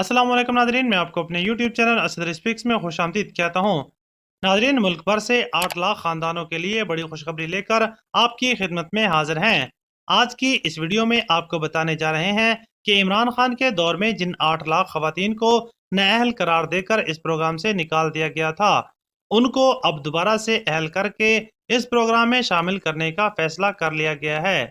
अस्सलाम वालेकुम नादरीन, मैं आपको अपने YouTube चैनल असदर स्पीक्स में खुशामदीद कहता हूँ। नादरीन, मुल्क भर से 8 लाख खानदानों के लिए बड़ी खुशखबरी लेकर आपकी खिदमत में हाजिर हैं। आज की इस वीडियो में आपको बताने जा रहे हैं कि इमरान खान के दौर में जिन 8 लाख खवातीन को नाअहल करार देकर इस प्रोग्राम से निकाल दिया गया था, उनको अब दोबारा से अहल करके इस प्रोग्राम में शामिल करने का फैसला कर लिया गया है।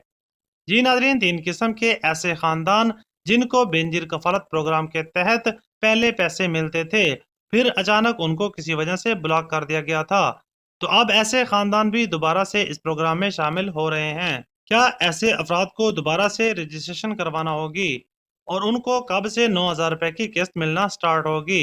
जी नाजरीन, 3 किस्म के ऐसे खानदान जिनको बेनजीर कफालत प्रोग्राम के तहत पहले पैसे मिलते थे, फिर अचानक उनको किसी वजह से ब्लॉक कर दिया गया था, तो अब ऐसे खानदान भी दोबारा से इस प्रोग्राम में शामिल हो रहे हैं। क्या ऐसे अफराद को दोबारा से रजिस्ट्रेशन करवाना होगी और उनको कब से 9,000 रुपए की किस्त मिलना स्टार्ट होगी,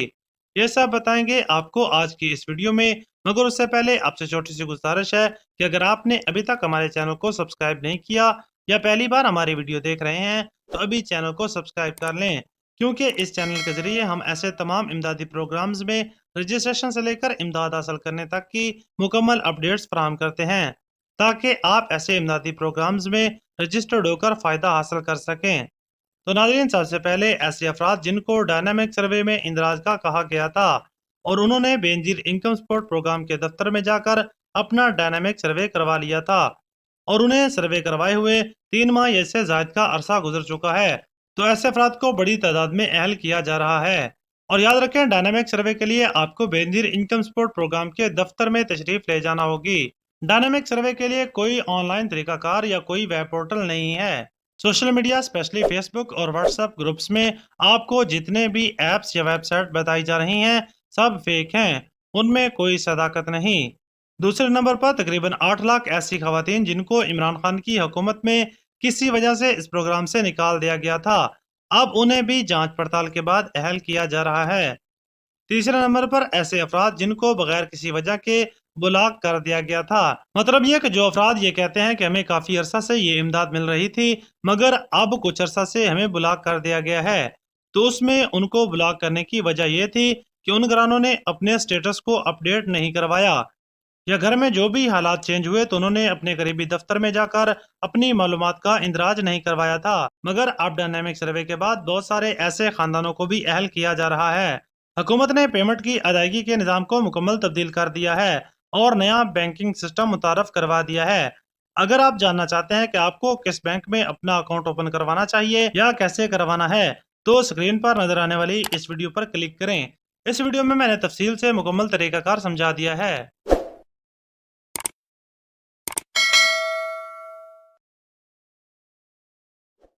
ये सब बताएंगे आपको आज की इस वीडियो में। मगर उससे पहले आपसे छोटी सी गुजारिश है कि अगर आपने अभी तक हमारे चैनल को सब्सक्राइब नहीं किया या पहली बार हमारी वीडियो देख रहे हैं, तो अभी चैनल को सब्सक्राइब कर लें, क्योंकि इस चैनल के जरिए हम ऐसे तमाम इमदादी प्रोग्राम्स में रजिस्ट्रेशन से लेकर इमदाद हासिल करने तक की मुकम्मल अपडेट्स फराहम करते हैं, ताकि आप ऐसे इमदादी प्रोग्राम्स में रजिस्टर्ड होकर फ़ायदा हासिल कर सकें। तो नाज़रीन, सबसे पहले ऐसे अफराद जिनको डायनामिक सर्वे में इंदराज का कहा गया था और उन्होंने बेनजीर इनकम सपोर्ट प्रोग्राम के दफ्तर में जाकर अपना डायनामिक सर्वे करवा लिया था और उन्हें सर्वे करवाए हुए 3 माह या इससे ज़ायद का अरसा गुजर चुका है, तो ऐसे अफराद को बड़ी तादाद में अहल किया जा रहा है। और याद रखें, डायनामिक सर्वे के लिए आपको बेनजीर इनकम सपोर्ट प्रोग्राम के दफ्तर में तशरीफ ले जाना होगी। डायनामिक सर्वे के लिए कोई ऑनलाइन तरीकाकार या कोई वेब पोर्टल नहीं है। सोशल मीडिया स्पेशली फेसबुक और व्हाट्सएप ग्रुप्स में आपको जितने भी ऐप्स या वेबसाइट बताई जा रही हैं, सब फेक हैं, उनमें कोई सदाकत नहीं। दूसरे नंबर पर तकरीबन 8 लाख ऐसी खवातीन जिनको इमरान खान की हुकूमत में किसी वजह से इस प्रोग्राम से निकाल दिया गया था, अब उन्हें भी जांच पड़ताल के बाद अहल किया जा रहा है। तीसरे नंबर पर ऐसे अफराद जिनको बगैर किसी वजह के ब्लॉक कर दिया गया था। मतलब ये कि जो अफराद ये कहते हैं कि हमें काफ़ी अरसा से ये इमदाद मिल रही थी, मगर अब कुछ अरसा से हमें ब्लॉक कर दिया गया है, तो उसमें उनको ब्लॉक करने की वजह ये थी कि उन घरानों ने अपने स्टेटस को अपडेट नहीं करवाया या घर में जो भी हालात चेंज हुए तो उन्होंने अपने करीबी दफ्तर में जाकर अपनी मालूमात का इंदराज नहीं करवाया था। मगर अब डायनामिक सर्वे के बाद बहुत सारे ऐसे खानदानों को भी अहल किया जा रहा है। हुकूमत ने पेमेंट की अदायगी के निज़ाम को मुकम्मल तब्दील कर दिया है और नया बैंकिंग सिस्टम मुतारफ करवा दिया है। अगर आप जानना चाहते हैं कि आपको किस बैंक में अपना अकाउंट ओपन करवाना चाहिए या कैसे करवाना है, तो स्क्रीन पर नजर आने वाली इस वीडियो पर क्लिक करें। इस वीडियो में मैंने तफसील से मुकम्मल तरीकाकार समझा दिया है।